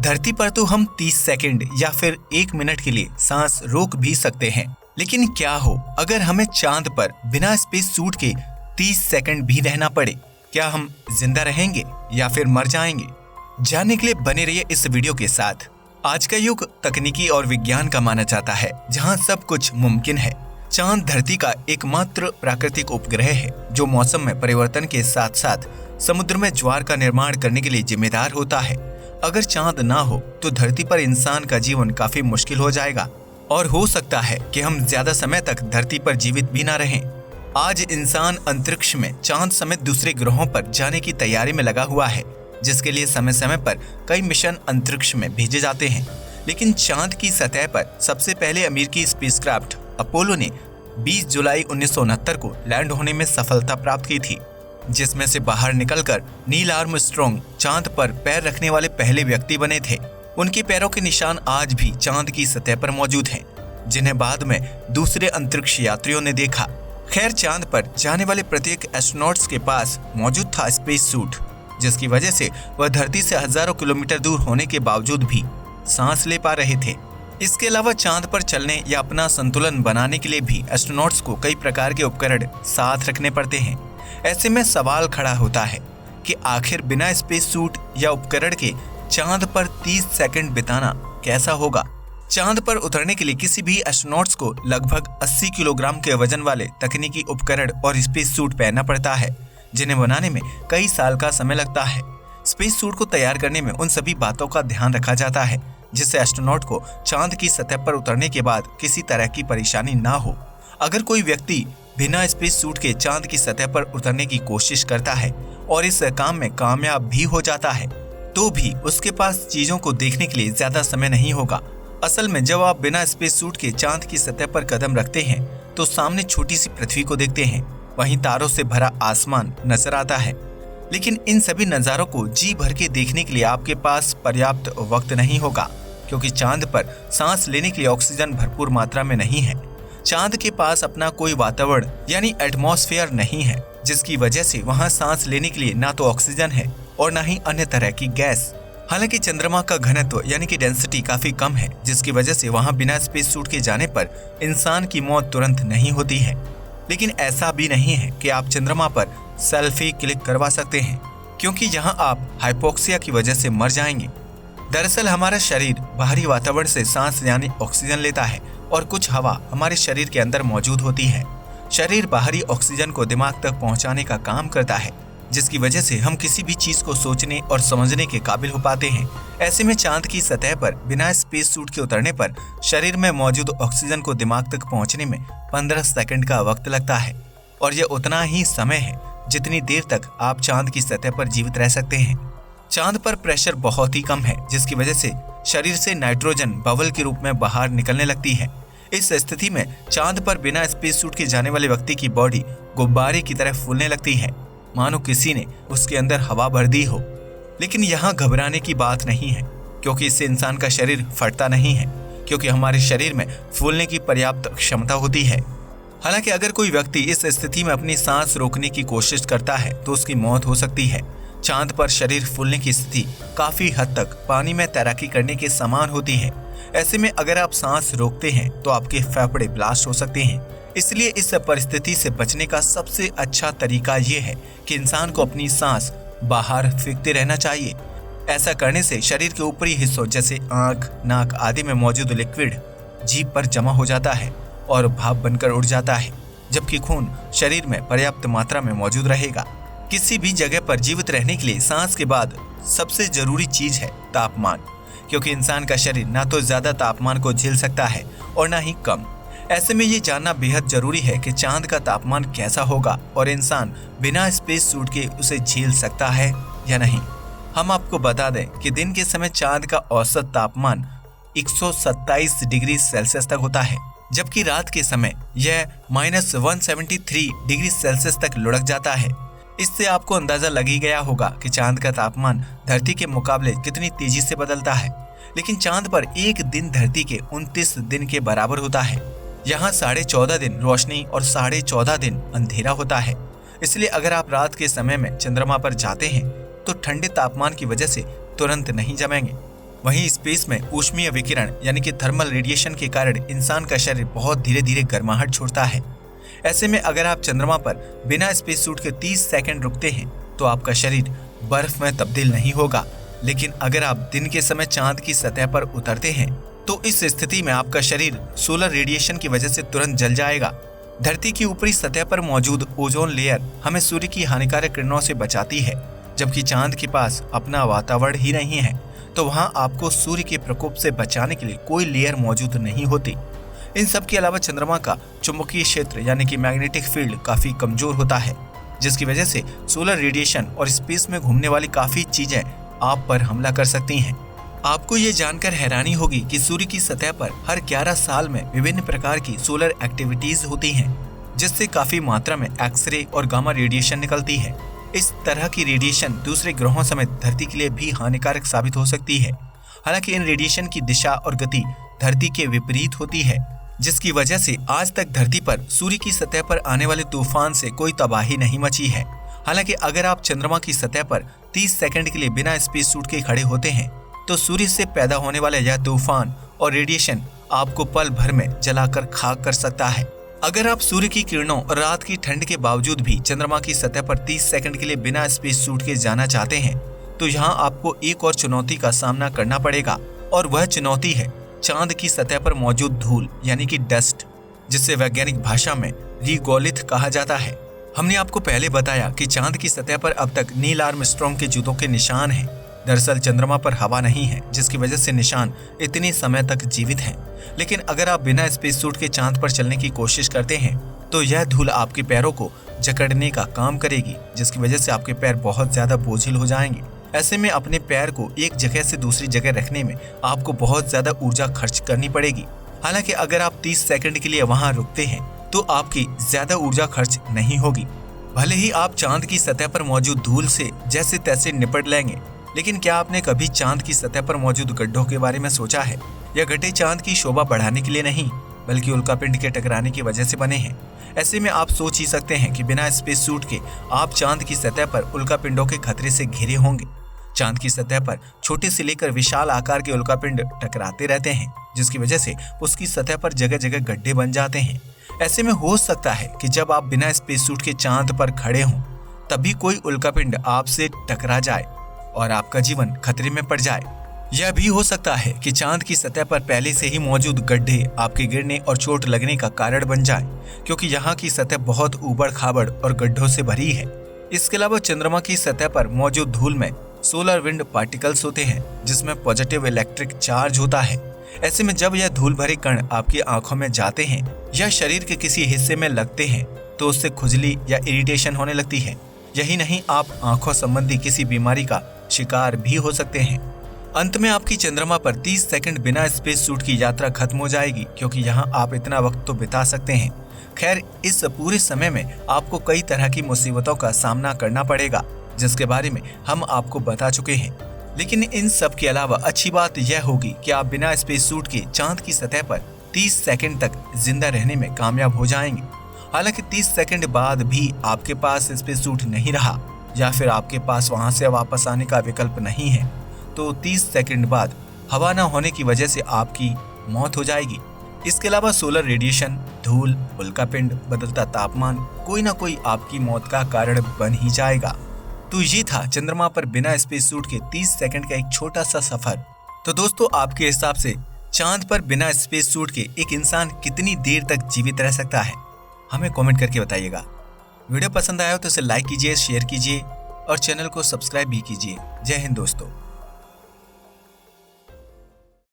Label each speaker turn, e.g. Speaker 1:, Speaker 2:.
Speaker 1: धरती पर तो हम 30 सेकंड या फिर 1 मिनट के लिए सांस रोक भी सकते हैं, लेकिन क्या हो अगर हमें चांद पर बिना स्पेस सूट के 30 सेकंड भी रहना पड़े? क्या हम जिंदा रहेंगे या फिर मर जाएंगे? जानने के लिए बने रहिए इस वीडियो के साथ। आज का युग तकनीकी और विज्ञान का माना जाता है, जहां सब कुछ मुमकिन है। चांद धरती का एकमात्र प्राकृतिक उपग्रह है जो मौसम में परिवर्तन के साथ साथ समुद्र में ज्वार का निर्माण करने के लिए जिम्मेदार होता है। अगर चांद ना हो तो धरती पर इंसान का जीवन काफी मुश्किल हो जाएगा और हो सकता है कि हम ज्यादा समय तक धरती पर जीवित भी ना रहें। आज इंसान अंतरिक्ष में चांद समेत दूसरे ग्रहों पर जाने की तैयारी में लगा हुआ है, जिसके लिए समय समय पर कई मिशन अंतरिक्ष में भेजे जाते हैं। लेकिन चांद की सतह पर सबसे पहले अमेरिकी स्पेसक्राफ्ट अपोलो ने 20 जुलाई 1969 को लैंड होने में सफलता प्राप्त की थी, जिसमें से बाहर निकलकर नील आर्मस्ट्रॉन्ग चांद पर पैर रखने वाले पहले व्यक्ति बने थे। उनके पैरों के निशान आज भी चांद की सतह पर मौजूद हैं, जिन्हें बाद में दूसरे अंतरिक्ष यात्रियों ने देखा। खैर, चांद पर जाने वाले प्रत्येक एस्ट्रोनॉट्स के पास मौजूद था स्पेस सूट, जिसकी वजह से वह धरती से हजारों किलोमीटर दूर होने के बावजूद भी सांस ले पा रहे थे। इसके अलावा चांद पर चलने या अपना संतुलन बनाने के लिए भी एस्ट्रोनॉट्स को कई प्रकार के उपकरण साथ रखने पड़ते हैं। ऐसे में सवाल खड़ा होता है कि आखिर बिना स्पेस सूट या उपकरण के चांद पर 30 सेकंड बिताना कैसा होगा। चांद पर उतरने के लिए किसी भी एस्ट्रोनॉट्स को लगभग 80 किलोग्राम के वजन वाले तकनीकी उपकरण और स्पेस सूट पहनना पड़ता है, जिन्हें बनाने में कई साल का समय लगता है। स्पेस सूट को तैयार करने में उन सभी बातों का ध्यान रखा जाता है जिससे एस्ट्रोनॉट को चांद की सतह पर उतरने के बाद किसी तरह की परेशानी ना हो। अगर कोई व्यक्ति बिना स्पेस सूट के चांद की सतह पर उतरने की कोशिश करता है और इस काम में कामयाब भी हो जाता है, तो भी उसके पास चीजों को देखने के लिए ज्यादा समय नहीं होगा। असल में जब आप बिना स्पेस सूट के चांद की सतह पर कदम रखते हैं तो सामने छोटी सी पृथ्वी को देखते हैं, वहीं तारों से भरा आसमान नजर आता है। लेकिन इन सभी नजारों को जी भर के देखने के लिए आपके पास पर्याप्त वक्त नहीं होगा, क्योंकि चांद पर सांस लेने के लिए ऑक्सीजन भरपूर मात्रा में नहीं है। चांद के पास अपना कोई वातावरण यानी एटमॉस्फेयर नहीं है, जिसकी वजह से वहां सांस लेने के लिए ना तो ऑक्सीजन है और ना ही अन्य तरह की गैस। हालांकि चंद्रमा का घनत्व यानी कि डेंसिटी काफी कम है, जिसकी वजह से वहां बिना स्पेस सूट के जाने पर इंसान की मौत तुरंत नहीं होती है। लेकिन ऐसा भी नहीं है कि आप चंद्रमा पर सेल्फी क्लिक करवा सकते हैं, क्योंकि यहाँ आप हाइपोक्सिया की वजह से मर जाएंगे। दरअसल हमारा शरीर बाहरी वातावरण से सांस यानी ऑक्सीजन लेता है और कुछ हवा हमारे शरीर के अंदर मौजूद होती है। शरीर बाहरी ऑक्सीजन को दिमाग तक पहुंचाने का काम करता है, जिसकी वजह से हम किसी भी चीज को सोचने और समझने के काबिल हो पाते हैं। ऐसे में चांद की सतह पर बिना स्पेस सूट के उतरने पर शरीर में मौजूद ऑक्सीजन को दिमाग तक पहुंचने में 15 सेकंड का वक्त लगता है, और यह उतना ही समय है जितनी देर तक आप चांद की सतह पर जीवित रह सकते हैं। चांद पर प्रेशर बहुत ही कम है, जिसकी वजह से शरीर से नाइट्रोजन बबल के रूप में बाहर निकलने लगती है। इस स्थिति में चांद पर बिना स्पेस सूट के जाने वाले व्यक्ति की बॉडी गुब्बारे की तरह फूलने लगती है, मानो किसी ने उसके अंदर हवा भर दी हो। लेकिन यहाँ घबराने की बात नहीं है, क्योंकि इससे इंसान का शरीर फटता नहीं है, क्योंकि हमारे शरीर में फूलने की पर्याप्त क्षमता होती है। हालांकि अगर कोई व्यक्ति इस स्थिति में अपनी सांस रोकने की कोशिश करता है तो उसकी मौत हो सकती है। चांद पर शरीर फूलने की स्थिति काफी हद तक पानी में तैराकी करने के समान होती है। ऐसे में अगर आप सांस रोकते हैं तो आपके फेफड़े ब्लास्ट हो सकते हैं। इसलिए इस परिस्थिति से बचने का सबसे अच्छा तरीका ये है कि इंसान को अपनी सांस बाहर फेंकते रहना चाहिए। ऐसा करने से शरीर के ऊपरी हिस्सों जैसे आंख, नाक आदि में मौजूद लिक्विड जीभ पर जमा हो जाता है और भाप बनकर उड़ जाता है, जबकि खून शरीर में पर्याप्त मात्रा में मौजूद रहेगा। किसी भी जगह पर जीवित रहने के लिए सांस के बाद सबसे जरूरी चीज है तापमान, क्योंकि इंसान का शरीर ना तो ज्यादा तापमान को झेल सकता है और ना ही कम। ऐसे में ये जानना बेहद जरूरी है कि चांद का तापमान कैसा होगा और इंसान बिना स्पेस सूट के उसे झेल सकता है या नहीं। हम आपको बता दें कि दिन के समय चांद का औसत तापमान 127 डिग्री सेल्सियस तक होता है, जबकि रात के समय यह -173 डिग्री सेल्सियस तक लुढ़क जाता है। इससे आपको अंदाजा लग ही गया होगा कि चांद का तापमान धरती के मुकाबले कितनी तेजी से बदलता है। लेकिन चांद पर एक दिन धरती के 29 दिन के बराबर होता है। यहाँ 14.5 दिन रोशनी और 14.5 दिन अंधेरा होता है। इसलिए अगर आप रात के समय में चंद्रमा पर जाते हैं तो ठंडे तापमान की वजह से तुरंत नहीं जमेंगे। वहीं स्पेस में ऊष्मीय विकिरण यानी कि थर्मल रेडिएशन के कारण इंसान का शरीर बहुत धीरे धीरे गर्माहट छोड़ता है। ऐसे में अगर आप चंद्रमा पर बिना स्पेस सूट के 30 सेकंड रुकते हैं तो आपका शरीर बर्फ में तब्दील नहीं होगा। लेकिन अगर आप दिन के समय चांद की सतह पर उतरते हैं तो इस स्थिति में आपका शरीर सोलर रेडिएशन की वजह से तुरंत जल जाएगा। धरती की ऊपरी सतह पर मौजूद ओजोन लेयर हमें सूर्य की हानिकारक किरणों से बचाती है, जबकि चांद के पास अपना वातावरण ही नहीं है, तो वहां आपको सूर्य के प्रकोप से बचाने के लिए कोई लेयर मौजूद नहीं होती। इन सब के अलावा चंद्रमा का चुंबकीय क्षेत्र यानी कि मैग्नेटिक फील्ड काफी कमजोर होता है, जिसकी वजह से सोलर रेडिएशन और स्पेस में घूमने वाली काफी चीजें आप पर हमला कर सकती हैं। आपको ये जानकर हैरानी होगी कि सूर्य की सतह पर हर 11 साल में विभिन्न प्रकार की सोलर एक्टिविटीज होती हैं, जिससे काफी मात्रा में एक्सरे और गामा रेडिएशन निकलती है। इस तरह की रेडिएशन दूसरे ग्रहों समेत धरती के लिए भी हानिकारक साबित हो सकती है। हालांकि इन रेडिएशन की दिशा और गति धरती के विपरीत होती है, जिसकी वजह से आज तक धरती पर सूर्य की सतह पर आने वाले तूफान से कोई तबाही नहीं मची है। हालांकि अगर आप चंद्रमा की सतह पर 30 सेकंड के लिए बिना स्पेस सूट के खड़े होते हैं तो सूर्य से पैदा होने वाला यह तूफान और रेडिएशन आपको पल भर में जलाकर खाक कर सकता है। अगर आप सूर्य की किरणों और रात की ठंड के बावजूद भी चंद्रमा की सतह पर 30 सेकंड के लिए बिना स्पेस सूट के जाना चाहते हैं तो यहाँ आपको एक और चुनौती का सामना करना पड़ेगा, और वह चुनौती है चांद की सतह पर मौजूद धूल यानी कि डस्ट, जिसे वैज्ञानिक भाषा में रीगोलिथ कहा जाता है। हमने आपको पहले बताया कि चांद की सतह पर अब तक नील आर्मस्ट्रॉन्ग के जूतों के निशान हैं। दरअसल चंद्रमा पर हवा नहीं है, जिसकी वजह से निशान इतने समय तक जीवित हैं। लेकिन अगर आप बिना स्पेस सूट के चांद पर चलने की कोशिश करते हैं तो यह धूल आपके पैरों को जकड़ने का काम करेगी, जिसकी वजह से आपके पैर बहुत ज्यादा बोझिल हो जाएंगे। ऐसे में अपने पैर को एक जगह से दूसरी जगह रखने में आपको बहुत ज्यादा ऊर्जा खर्च करनी पड़ेगी। हालांकि अगर आप 30 सेकंड के लिए वहां रुकते हैं तो आपकी ज्यादा ऊर्जा खर्च नहीं होगी। भले ही आप चांद की सतह पर मौजूद धूल से जैसे तैसे निपट लेंगे, लेकिन क्या आपने कभी चांद की सतह पर मौजूद गड्ढों के बारे में सोचा है? यह गड्ढे चांद की शोभा बढ़ाने के लिए नहीं, बल्कि उल्कापिंड के टकराने की वजह से बने हैं। ऐसे में आप सोच ही सकते हैं कि बिना स्पेस सूट के आप चांद की सतह पर उल्कापिंडों के खतरे से घिरे होंगे। चांद की सतह पर छोटे से लेकर विशाल आकार के उल्कापिंड टकराते रहते हैं, जिसकी वजह से उसकी सतह पर जगह जगह गड्ढे बन जाते हैं। ऐसे में हो सकता है कि जब आप बिना स्पेस सूट के चांद पर खड़े हों तभी कोई उल्कापिंड आपसे टकरा जाए और आपका जीवन खतरे में पड़ जाए। यह भी हो सकता है कि चांद की सतह पर पहले से ही मौजूद गड्ढे आपके गिरने और चोट लगने का कारण बन जाए, क्योंकि यहाँ की सतह बहुत ऊबड़ खाबड़ और गड्ढों से भरी है। इसके अलावा चंद्रमा की सतह पर मौजूद धूल में सोलर विंड पार्टिकल्स होते हैं, जिसमें पॉजिटिव इलेक्ट्रिक चार्ज होता है। ऐसे में जब यह धूल भरे कण आपकी आंखों में जाते हैं या शरीर के किसी हिस्से में लगते हैं तो उससे खुजली या इरिटेशन होने लगती है। यही नहीं, आप आंखों संबंधी किसी बीमारी का शिकार भी हो सकते हैं। अंत में आपकी चंद्रमा पर 30 सेकंड बिना स्पेस सूट की यात्रा खत्म हो जाएगी, क्योंकि यहाँ आप इतना वक्त तो बिता सकते हैं। खैर, इस पूरे समय में आपको कई तरह की मुसीबतों का सामना करना पड़ेगा, जिसके बारे में हम आपको बता चुके हैं। लेकिन इन सब के अलावा अच्छी बात यह होगी कि आप बिना स्पेस सूट के चांद की सतह पर 30 सेकंड तक जिंदा रहने में कामयाब हो जाएंगे। हालांकि 30 सेकंड बाद भी आपके पास स्पेस सूट नहीं रहा या फिर आपके पास वहां से वापस आने का विकल्प नहीं है, तो 30 सेकंड बाद हवा न होने की वजह से आपकी मौत हो जाएगी। इसके अलावा सोलर रेडिएशन, धूल, उल्कापिंड, बदलता तापमान कोई ना कोई आपकी मौत का कारण बन ही जाएगा। तो ये था चंद्रमा पर बिना स्पेस सूट के 30 सेकंड का एक छोटा सा सफर। तो दोस्तों, आपके हिसाब से चांद पर बिना स्पेस सूट के एक इंसान कितनी देर तक जीवित रह सकता है? हमें कमेंट करके बताइएगा। वीडियो पसंद आया हो तो इसे लाइक कीजिए, शेयर कीजिए और चैनल को सब्सक्राइब भी कीजिए। जय हिंद दोस्तों।